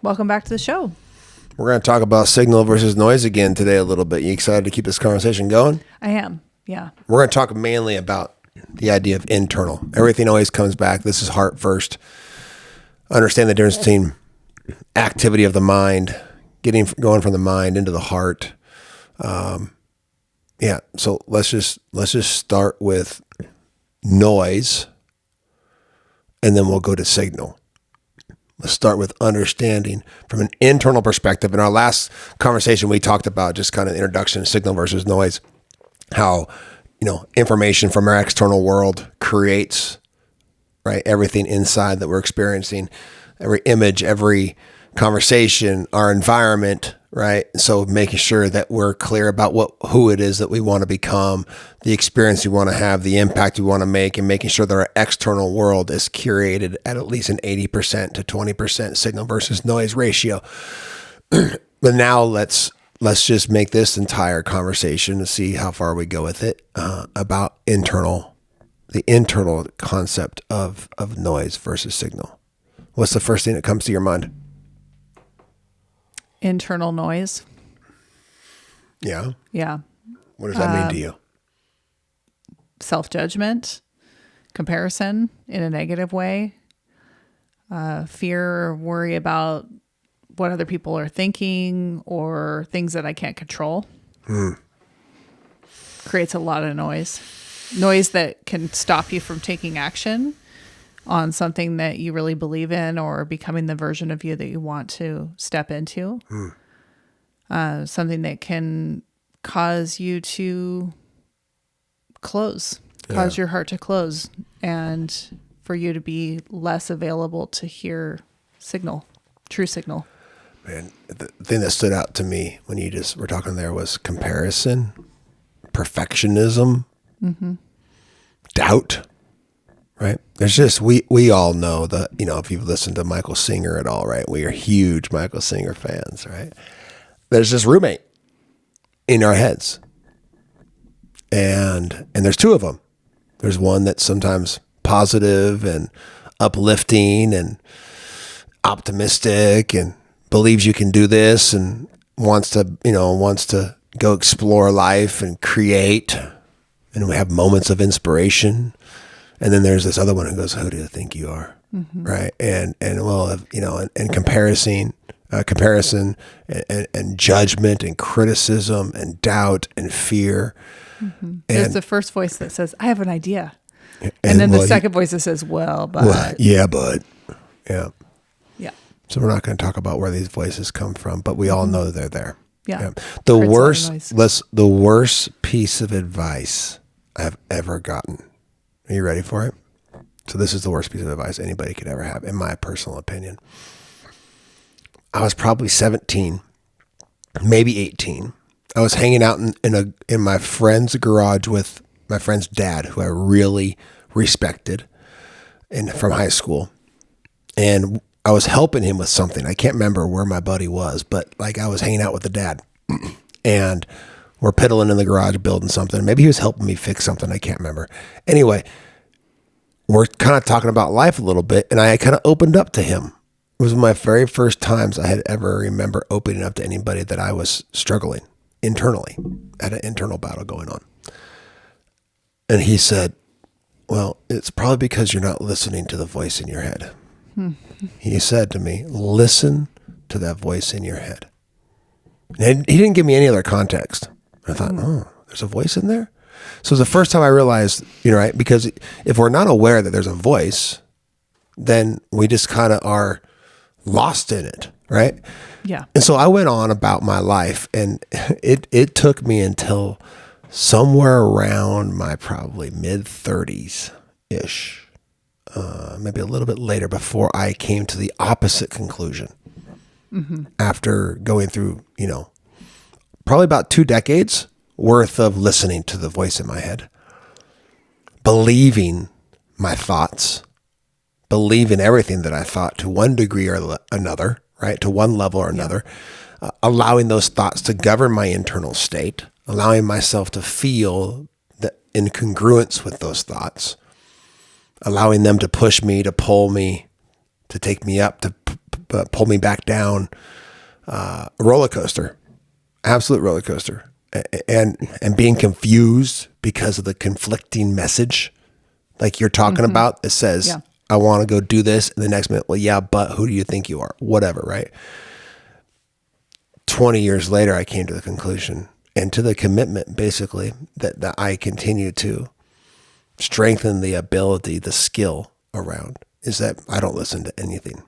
Welcome back to the show. We're going to talk about signal versus noise again today a little bit. You excited to keep this conversation going? I am, yeah. We're going to talk mainly about the idea of internal. Everything always comes back. This is heart first. Understand the difference between activity of the mind, going from the mind into the heart. So let's just start with noise, and then we'll go to signal. Let's start with understanding from an internal perspective. In our last conversation, we talked about just kind of introduction to signal versus noise, how, information from our external world creates, right, everything inside that we're experiencing, every image, every conversation, our environment, right? So making sure that we're clear about who it is that we want to become, the experience we want to have, the impact we want to make, and making sure that our external world is curated at least an 80% to 20% signal versus noise ratio. But now let's just make this entire conversation to see how far we go with it, about the internal concept of noise versus signal. What's the first thing that comes to your mind? Internal noise. Yeah. Yeah. What does that mean to you? Self-judgment, comparison in a negative way, fear or worry about what other people are thinking or things that I can't control. Creates a lot of noise. Noise that can stop you from taking action on something that you really believe in or becoming the version of you that you want to step into. Something that can cause you to cause your heart to close, and for you to be less available to hear true signal. Man, the thing that stood out to me when you just were talking there was comparison, perfectionism, doubt. Right. There's just, we all know that, if you've listened to Michael Singer at all, right, we are huge Michael Singer fans, right? There's this roommate in our heads, and there's two of them. There's one that's sometimes positive and uplifting and optimistic and believes you can do this and wants to go explore life and create, and we have moments of inspiration. And then there's this other one who goes, "Who do you think you are?" Right? And comparison and judgment and criticism and doubt and fear. There's the first voice that says, "I have an idea," and then the second voice that says, but yeah. Yeah. So we're not going to talk about where these voices come from, but we all know they're there. Yeah. The worst piece of advice I've ever gotten. Are you ready for it? So this is the worst piece of advice anybody could ever have, in my personal opinion. I was probably 17, maybe 18. I was hanging out in my friend's garage with my friend's dad, who I really respected, from high school. And I was helping him with something. I can't remember where my buddy was, but I was hanging out with the dad. And we're piddling in the garage building something. Maybe he was helping me fix something. I can't remember. Anyway, we're kind of talking about life a little bit, and I kind of opened up to him. It was one of my very first times I had ever remember opening up to anybody that I was struggling internally, had an internal battle going on. And he said, "Well, it's probably because you're not listening to the voice in your head." He said to me, "Listen to that voice in your head." And he didn't give me any other context. I thought, there's a voice in there? So it was the first time I realized, right? Because if we're not aware that there's a voice, then we just kind of are lost in it, right? Yeah. And so I went on about my life, and it took me until somewhere around my probably mid-30s-ish, maybe a little bit later, before I came to the opposite conclusion. After going through, probably about 2 decades worth of listening to the voice in my head, believing my thoughts, believing everything that I thought to one degree or another, right? To one level or another, allowing those thoughts to govern my internal state, allowing myself to feel the incongruence with those thoughts, allowing them to push me, to pull me, to take me up, to pull me back down, a roller coaster, absolute roller coaster, and being confused because of the conflicting message, like you're talking about, that says, Yeah. I want to go do this. And the next minute, well, yeah, but who do you think you are? Whatever, right? 20 years later, I came to the conclusion and to the commitment, basically, that I continue to strengthen the ability, the skill around, is that I don't listen to anything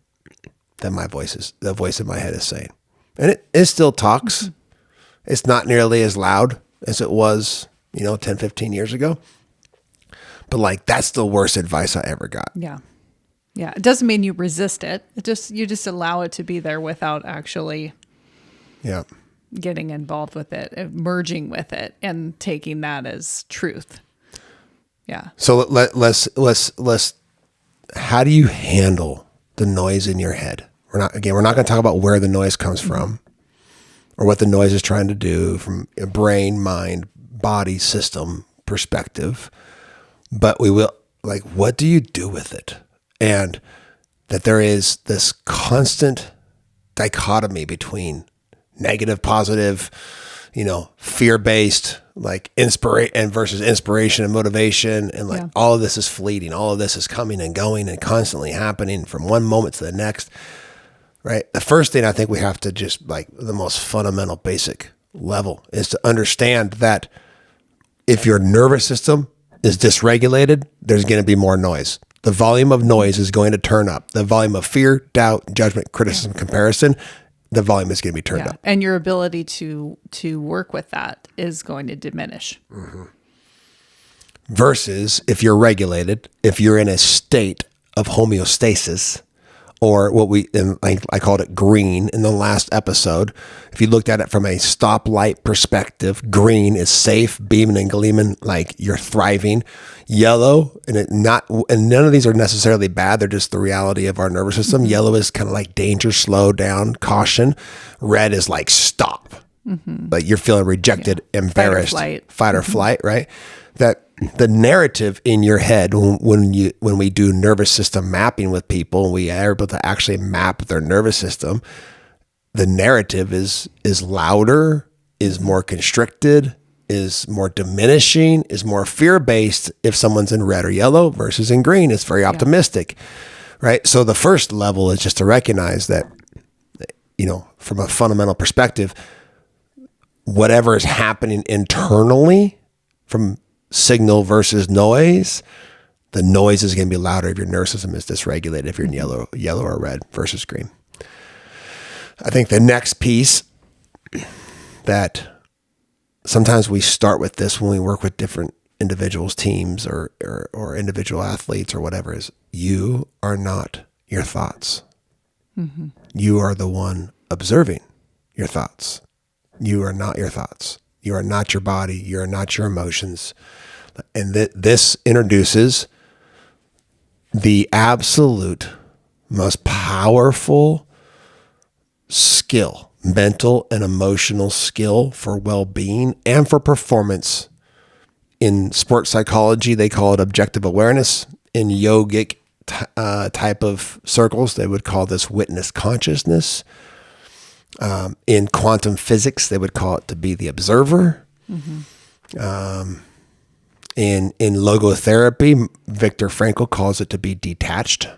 that the voice in my head is saying. And it still talks. It's not nearly as loud as it was, 10, 15 years ago. But like, that's the worst advice I ever got. Yeah. Yeah. It doesn't mean you resist it. You just allow it to be there without actually getting involved with it, merging with it, and taking that as truth. Yeah. So let's how do you handle the noise in your head? We're not going to talk about where the noise comes from or what the noise is trying to do from a brain, mind, body system perspective. But we will, like, what do you do with it? And that there is this constant dichotomy between negative, positive, fear-based, like inspiration versus inspiration and motivation. And like all of this is fleeting. All of this is coming and going and constantly happening from one moment to the next. Right. The first thing I think we have to just, like, the most fundamental basic level is to understand that if your nervous system is dysregulated, there's going to be more noise. The volume of noise is going to turn up. The volume of fear, doubt, judgment, criticism, comparison, the volume is going to be turned up. And your ability to work with that is going to diminish. Versus if you're regulated, if you're in a state of homeostasis, or I called it green in the last episode. If you looked at it from a stoplight perspective, green is safe, beaming and gleaming, like you're thriving. Yellow, and none of these are necessarily bad. They're just the reality of our nervous system. Yellow is kind of like danger, slow down, caution. Red is like stop. But you're feeling rejected, embarrassed, fight or flight, right? That the narrative in your head when we do nervous system mapping with people, and we are able to actually map their nervous system, the narrative is louder, is more constricted, is more diminishing, is more fear-based if someone's in red or yellow versus in green. It's very optimistic, right? So the first level is just to recognize that, from a fundamental perspective, whatever is happening internally from signal versus noise, the noise is going to be louder if your nervous system is dysregulated, if you're in yellow or red versus green. I think the next piece that sometimes we start with this when we work with different individuals, teams, or individual athletes or whatever, is you are not your thoughts. You are the one observing your thoughts. You are not your thoughts. You are not your body. You are not your emotions. And this introduces the absolute most powerful skill, mental and emotional skill for well-being and for performance. In sports psychology, they call it objective awareness. In yogic type of circles, they would call this witness consciousness. In quantum physics, they would call it to be the observer. In logotherapy, Viktor Frankl calls it to be detached.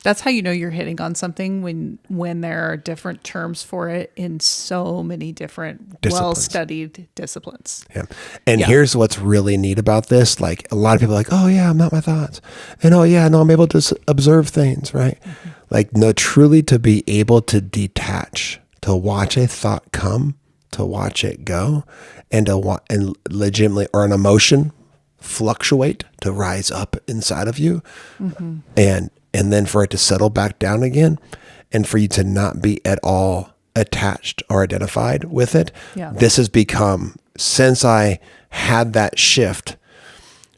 That's how you know you're hitting on something when there are different terms for it in so many different well-studied disciplines. Yeah. And here's what's really neat about this. Like, a lot of people are like, oh yeah, I'm not my thoughts. And oh yeah, no, I'm able to observe things, right? Like, no, truly to be able to detach, to watch a thought come, to watch it go, and legitimately, or an emotion fluctuate, to rise up inside of you, and then for it to settle back down again, and for you to not be at all attached or identified with it. This has become, since I had that shift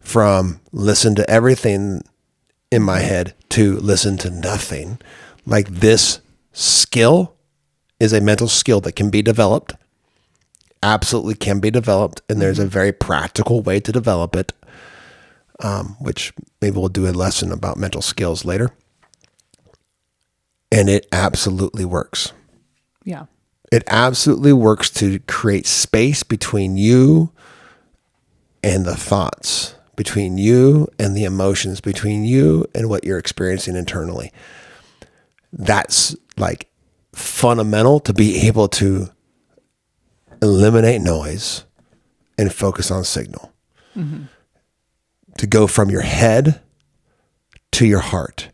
from listen to everything in my head to listen to nothing, like, this skill is a mental skill that can be developed, absolutely can be developed. And there's a very practical way to develop it, which maybe we'll do a lesson about mental skills later. And it absolutely works. Yeah. It absolutely works to create space between you and the thoughts, between you and the emotions, between you and what you're experiencing internally. That's like fundamental to be able to eliminate noise and focus on signal. Mm-hmm. To go from your head to your heart.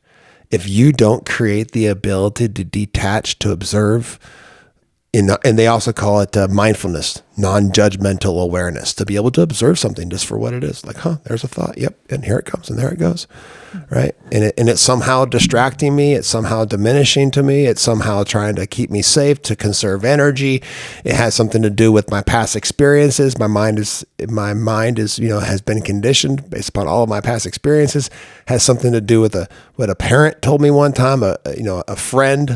If you don't create the ability to detach, to observe, and they also call it mindfulness, non-judgmental awareness, to be able to observe something just for what it is. Like, there's a thought. Yep. And here it comes. And there it goes. Right. And it's somehow distracting me. It's somehow diminishing to me. It's somehow trying to keep me safe, to conserve energy. It has something to do with my past experiences. My mind is, has been conditioned based upon all of my past experiences. Has something to do with what a parent told me one time, a friend,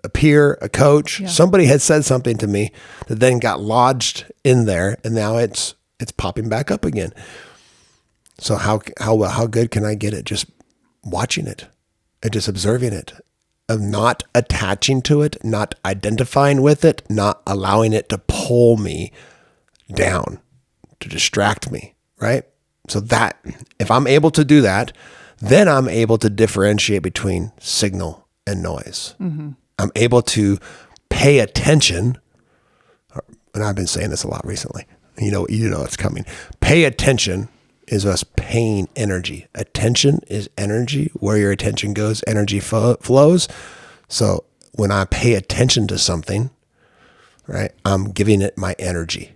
a peer, a coach, somebody had said something to me that then got lodged in there, and now it's popping back up again. So how good can I get at just watching it and just observing it, of not attaching to it, not identifying with it, not allowing it to pull me down, to distract me, right? So that if I'm able to do that, then I'm able to differentiate between signal and noise. Mm-hmm. I'm able to pay attention, and I've been saying this a lot recently. You know it's coming. Pay attention is us paying energy. Attention is energy. Where your attention goes, energy flows. So when I pay attention to something, right, I'm giving it my energy.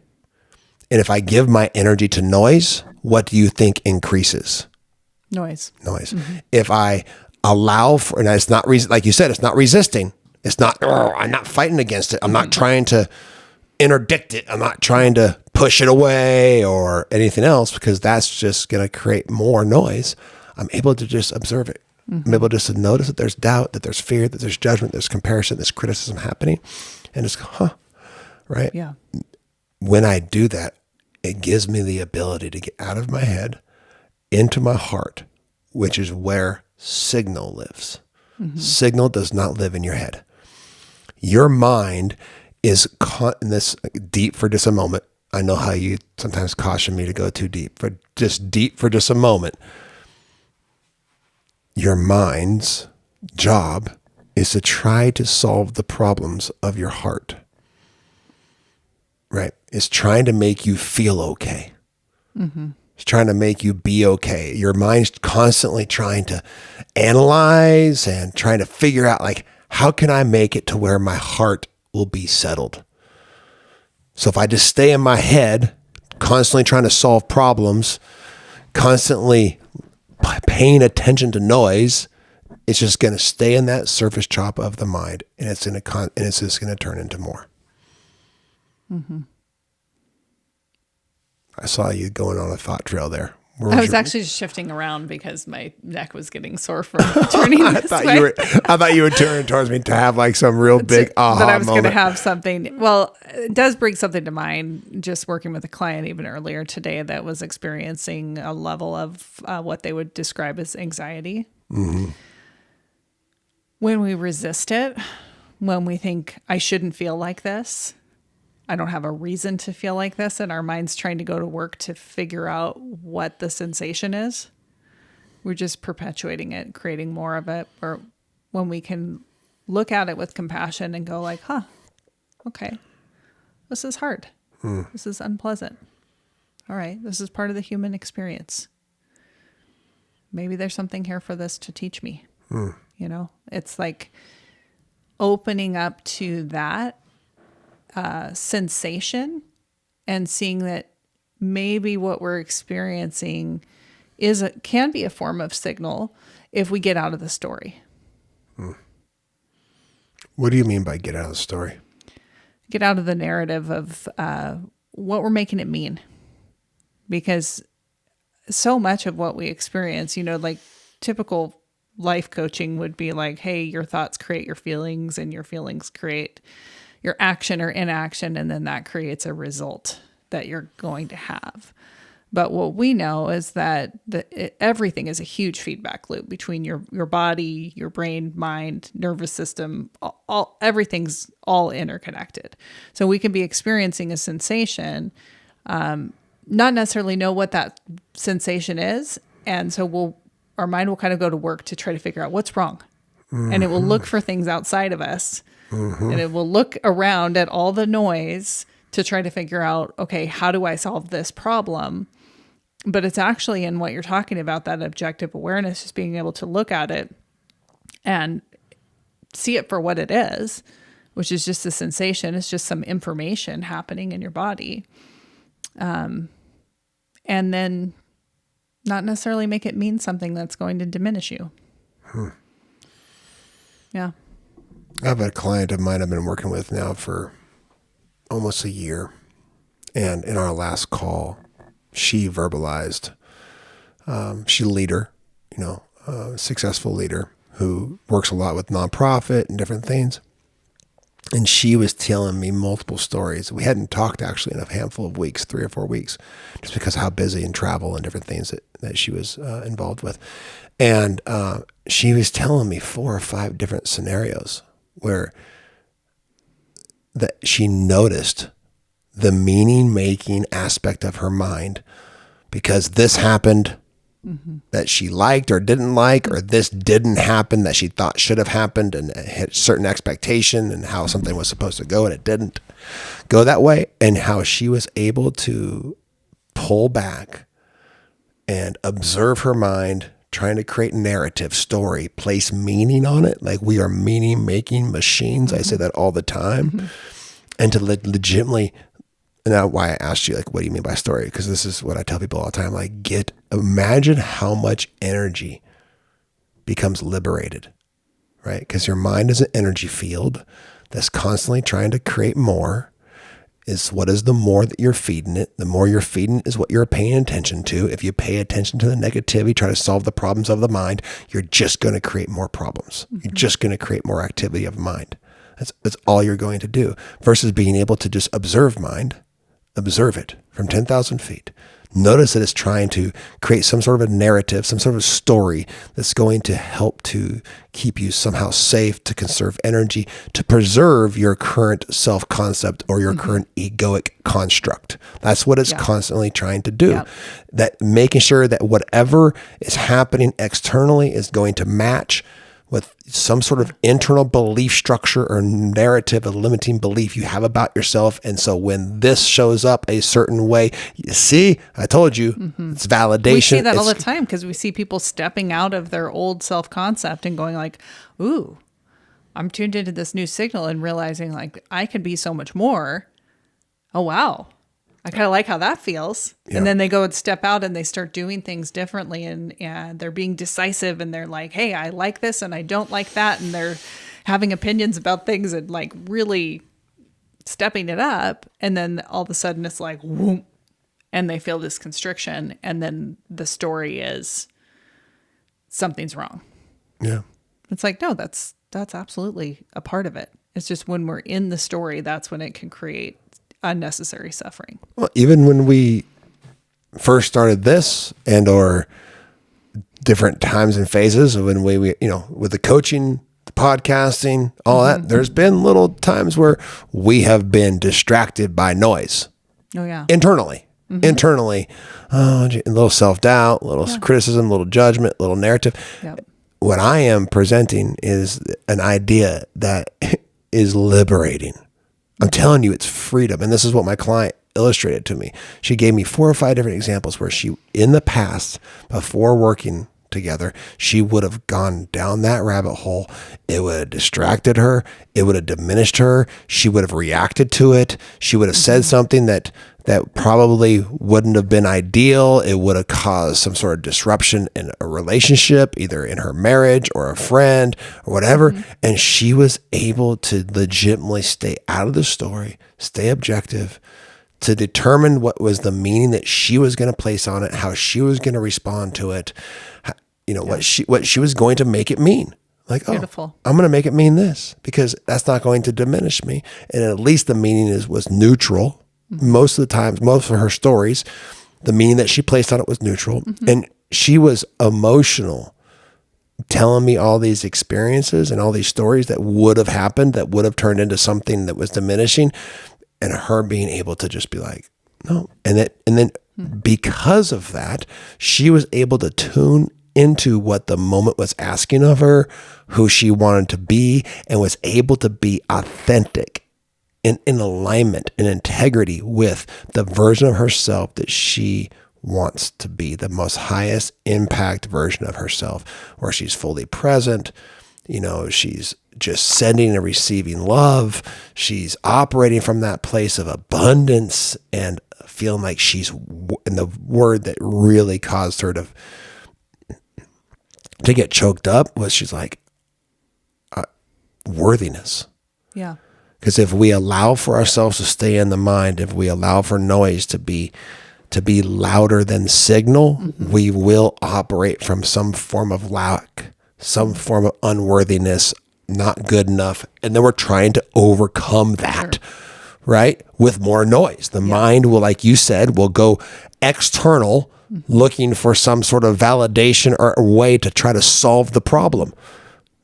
And if I give my energy to noise, what do you think increases? Noise. Mm-hmm. If I allow for, and it's not, like you said, it's not resisting. It's not, I'm not fighting against it. I'm not trying to interdict it. I'm not trying to push it away or anything else, because that's just going to create more noise. I'm able to just observe it. Mm-hmm. I'm able just to notice that there's doubt, that there's fear, that there's judgment, there's comparison, there's criticism happening. And it's, right? Yeah. When I do that, it gives me the ability to get out of my head into my heart, which is where signal lives. Mm-hmm. Signal does not live in your head. Your mind is in this deep for just a moment. I know how you sometimes caution me to go too deep, but just deep for just a moment. Your mind's job is to try to solve the problems of your heart. Right? It's trying to make you feel okay. Mm-hmm. It's trying to make you be okay. Your mind's constantly trying to analyze and trying to figure out, like, how can I make it to where my heart will be settled? So if I just stay in my head, constantly trying to solve problems, constantly paying attention to noise, it's just going to stay in that surface chop of the mind, and it's just going to turn into more. Mm-hmm. I saw you going on a thought trail there. I was actually just shifting around because my neck was getting sore from turning this way. I thought you would turn towards me to have like some real big aha moment. That I was going to have something. Well, it does bring something to mind. Just working with a client even earlier today that was experiencing a level of what they would describe as anxiety. Mm-hmm. When we resist it, when we think, I shouldn't feel like this, I don't have a reason to feel like this, and our mind's trying to go to work to figure out what the sensation is, we're just perpetuating it, creating more of it. Or when we can look at it with compassion and go like, okay, this is hard. This is unpleasant. All right, this is part of the human experience. Maybe there's something here for this to teach me. It's like opening up to that sensation and seeing that maybe what we're experiencing can be a form of signal if we get out of the story. What do you mean by get out of the story? Get out of the narrative of what we're making it mean. Because so much of what we experience, like typical life coaching would be like, hey, your thoughts create your feelings and your feelings create your action or inaction, and then that creates a result that you're going to have. But what we know is that everything is a huge feedback loop between your body, your brain, mind, nervous system. Everything's all interconnected. So we can be experiencing a sensation, not necessarily know what that sensation is, and so our mind will kind of go to work to try to figure out what's wrong, and it will look for things outside of us, and it will look around at all the noise to try to figure out, okay, how do I solve this problem? But it's actually in what you're talking about, that objective awareness, just being able to look at it and see it for what it is, which is just a sensation. It's just some information happening in your body. And then not necessarily make it mean something that's going to diminish you. Yeah. I have a client of mine I've been working with now for almost a year. And in our last call, she verbalized, she's a leader, successful leader who works a lot with nonprofit and different things. And she was telling me multiple stories. We hadn't talked actually in a handful of weeks, 3 or 4 weeks, just because of how busy and travel and different things that she was involved with. And she was telling me 4 or 5 different scenarios where that she noticed the meaning-making aspect of her mind, because this happened that she liked or didn't like, or this didn't happen that she thought should have happened, and it hit certain expectation and how something was supposed to go and it didn't go that way, and how she was able to pull back and observe her mind, trying to create narrative, story, place meaning on it. Like, we are meaning-making machines. I say that all the time. And to legitimately... And that's why I asked you, like, what do you mean by story? Because this is what I tell people all the time. Like, imagine how much energy becomes liberated, right? Because your mind is an energy field that's constantly trying to create more. What is the more that you're feeding it? The more you're feeding is what you're paying attention to. If you pay attention to the negativity, try to solve the problems of the mind, you're just going to create more problems. You're just going to create more activity of mind. That's all you're going to do, versus being able to just observe mind. Observe it from 10,000 feet. Notice that it's trying to create some sort of a narrative, some sort of story that's going to help to keep you somehow safe, to conserve energy, to preserve your current self-concept or your current egoic construct. That's what it's constantly trying to do. Yep. That making sure that whatever is happening externally is going to match with some sort of internal belief structure or narrative, a limiting belief you have about yourself. And so when this shows up a certain way, you see, I told you, it's validation. We see that all the time, because we see people stepping out of their old self-concept and going like, ooh, I'm tuned into this new signal, and realizing like I could be so much more. Oh, wow. I kind of like how that feels. Yeah. And then they go and step out and they start doing things differently, and they're being decisive, and they're like, hey, I like this and I don't like that. And they're having opinions about things and like really stepping it up. And then all of a sudden it's like, whoom, and they feel this constriction. And then the story is something's wrong. Yeah. It's like, no, that's absolutely a part of it. It's just when we're in the story, that's when it can create unnecessary suffering. Well, even when we first started this, and or different times and phases of when we with the coaching, the podcasting, all that, there's been little times where we have been distracted by noise. Oh yeah. Internally, a little self-doubt, a little criticism, a little judgment, a little narrative. Yep. What I am presenting is an idea that is liberating. I'm telling you, it's freedom. And this is what my client illustrated to me. She gave me 4 or 5 different examples where she, in the past, before working together, she would have gone down that rabbit hole. It would have distracted her. It would have diminished her. She would have reacted to it. She would have said something that probably wouldn't have been ideal. It would have caused some sort of disruption in a relationship, either in her marriage or a friend or whatever. And she was able to legitimately stay out of the story, stay objective, to determine what was the meaning that she was going to place on it, how she was going to respond to it, what she was going to make it mean. Like, beautiful. I'm going to make it mean this, because that's not going to diminish me. And at least the meaning was neutral. Most of the times, most of her stories, The meaning that she placed on it was neutral. And she was emotional, telling me all these experiences and all these stories that would have happened, that would have turned into something that was diminishing, and her being able to just be like, no. And then because of that, she was able to tune into what the moment was asking of her, who she wanted to be, and was able to be authentic and in alignment and integrity with the version of herself that she wants to be, the most highest impact version of herself, where she's fully present. She's just sending and receiving love. She's operating from that place of abundance and feeling like she's, and the word that really caused her to get choked up was, she's like, worthiness. Yeah. Because if we allow for ourselves to stay in the mind, if we allow for noise to be louder than signal, we will operate from some form of lack, some form of unworthiness, not good enough. And then we're trying to overcome that, right? With more noise. The mind will, like you said, will go external, looking for some sort of validation or a way to try to solve the problem.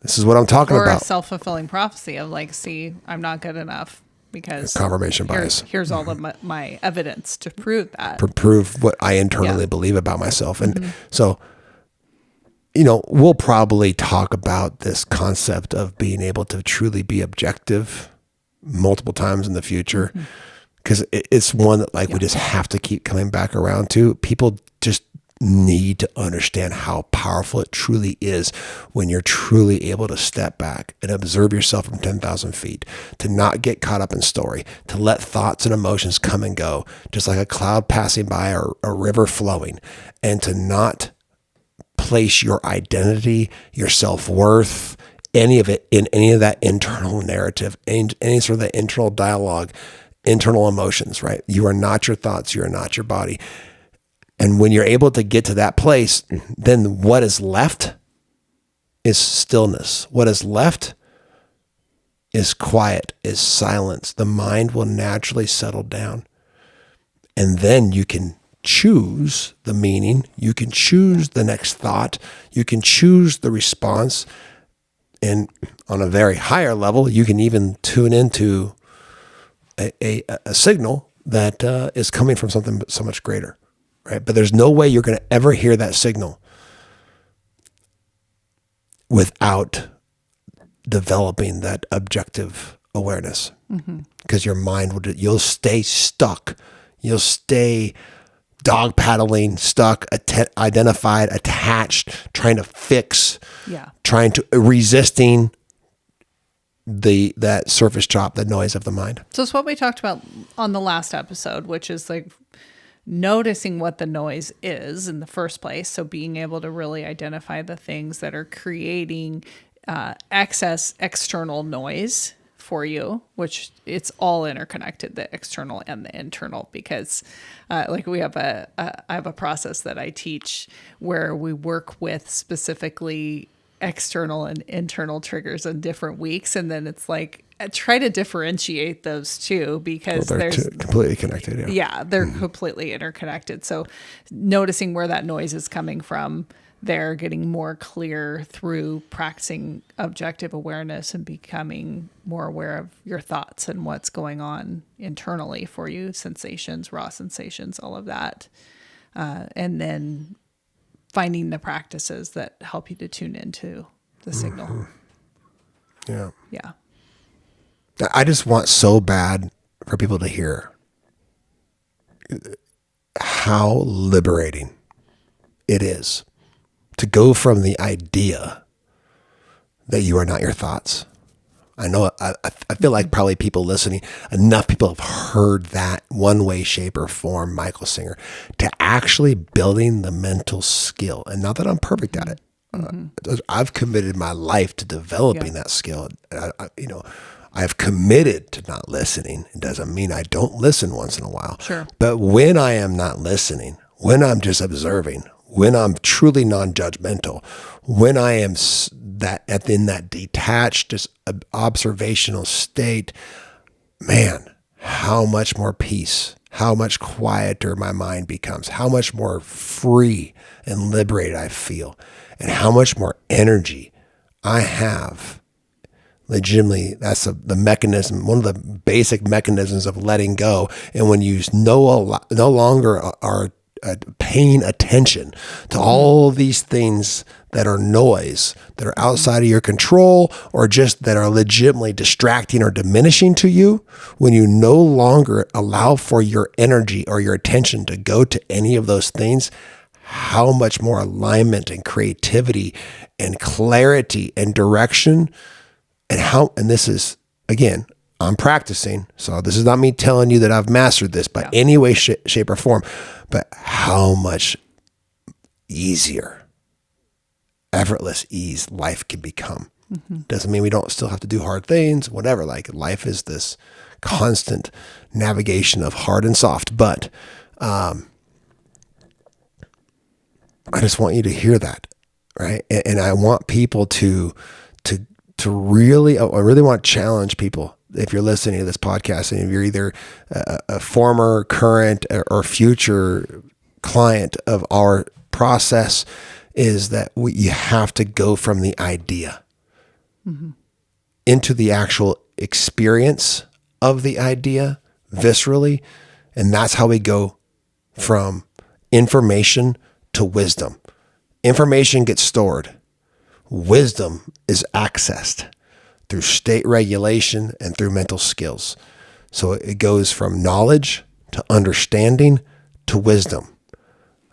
This is what I'm talking about. Or a self-fulfilling prophecy of like, see, I'm not good enough because confirmation bias. Here's all of my evidence to prove that. Prove what I internally believe about myself. And so, we'll probably talk about this concept of being able to truly be objective multiple times in the future, because it's one that we just have to keep coming back around to. People just need to understand how powerful it truly is when you're truly able to step back and observe yourself from 10,000 feet, to not get caught up in story, to let thoughts and emotions come and go, just like a cloud passing by or a river flowing, and to not place your identity, your self-worth, any of it in any of that internal narrative, any sort of that internal dialogue, internal emotions, right? You are not your thoughts. You are not your body. And when you're able to get to that place, then what is left is stillness. What is left is quiet, is silence. The mind will naturally settle down. And then you can choose the meaning. You can choose the next thought. You can choose the response. And on a very higher level, you can even tune into a signal that is coming from something so much greater. Right? But there's no way you're going to ever hear that signal without developing that objective awareness. Because your mind you'll stay stuck. You'll stay dog paddling, stuck, identified, attached, trying to fix, resisting that surface chop, the noise of the mind. So it's what we talked about on the last episode, which is like noticing what the noise is in the first place. So being able to really identify the things that are creating excess external noise for you, which it's all interconnected, the external and the internal, because we have I have a process that I teach where we work with specifically external and internal triggers in different weeks. And then it's like, try to differentiate those two, because they're completely connected. Yeah, they're completely interconnected. So noticing where that noise is coming from, they're getting more clear through practicing objective awareness and becoming more aware of your thoughts and what's going on internally for you, sensations, raw sensations, all of that. And then finding the practices that help you to tune into the signal. Yeah. Yeah. I just want so bad for people to hear how liberating it is to go from the idea that you are not your thoughts. I know, I feel like probably people listening, enough people have heard that one way, shape, or form, Michael Singer, to actually building the mental skill. And not that I'm perfect at it. I've committed my life to developing that skill. I've committed to not listening. It doesn't mean I don't listen once in a while. Sure. But when I am not listening, when I'm just observing, when I'm truly non-judgmental, when I am in that detached, just observational state, man, how much more peace, how much quieter my mind becomes, how much more free and liberated I feel, and how much more energy I have. Legitimately, that's the mechanism, one of the basic mechanisms of letting go. And when you no longer are paying attention to all these things that are noise, that are outside of your control, or just that are legitimately distracting or diminishing to you, when you no longer allow for your energy or your attention to go to any of those things, how much more alignment and creativity and clarity and direction, and this is, again, I'm practicing. So this is not me telling you that I've mastered this by any way, shape, or form, but how much easier, effortless ease life can become. Doesn't mean we don't still have to do hard things, whatever. Like, life is this constant navigation of hard and soft. But I just want you to hear that, right? And I want people to really, I really want to challenge people. If you're listening to this podcast and if you're either a former, current, or future client of our process, is that you have to go from the idea into the actual experience of the idea viscerally. And that's how we go from information to wisdom. Information gets stored. Wisdom is accessed through state regulation and through mental skills. So it goes from knowledge to understanding to wisdom.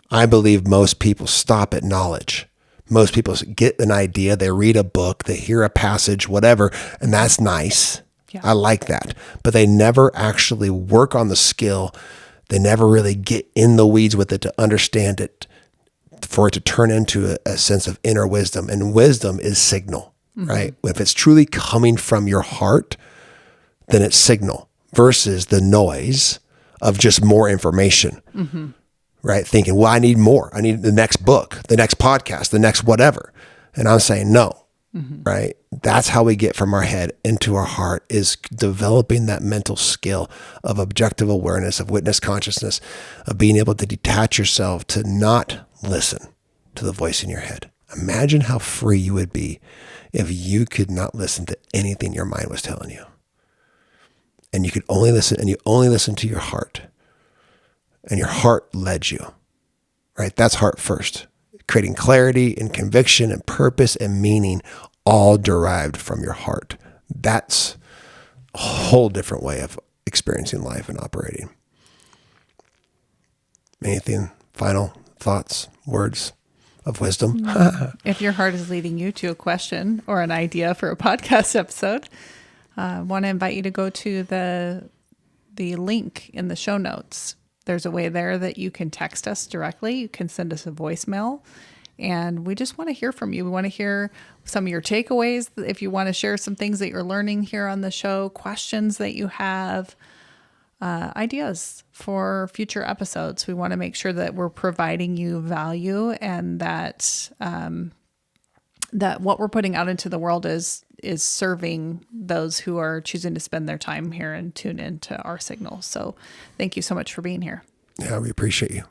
I believe most people stop at knowledge. Most people get an idea, they read a book, they hear a passage, whatever, and that's nice. Yeah. I like that. But they never actually work on the skill. They never really get in the weeds with it to understand it, for it to turn into a sense of inner wisdom. And wisdom is signal, right? If it's truly coming from your heart, then it's signal versus the noise of just more information, right? Thinking, well, I need more. I need the next book, the next podcast, the next whatever. And I'm saying, no, right? That's how we get from our head into our heart, is developing that mental skill of objective awareness, of witness consciousness, of being able to detach yourself, to not listen to the voice in your head. Imagine how free you would be if you could not listen to anything your mind was telling you. And you could only listen, and you only listen to your heart. And your heart led you, right? That's heart first. Creating clarity and conviction and purpose and meaning, all derived from your heart. That's a whole different way of experiencing life and operating. Anything final thoughts, words of wisdom? If your heart is leading you to a question or an idea for a podcast episode, I want to invite you to go to the link in the show notes. There's a way there that you can text us directly. You can send us a voicemail. And we just want to hear from you. We want to hear some of your takeaways. If you want to share some things that you're learning here on the show, questions that you have, ideas for future episodes. We want to make sure that we're providing you value, and that that what we're putting out into the world is serving those who are choosing to spend their time here and tune into our signal. So thank you so much for being here. Yeah, we appreciate you.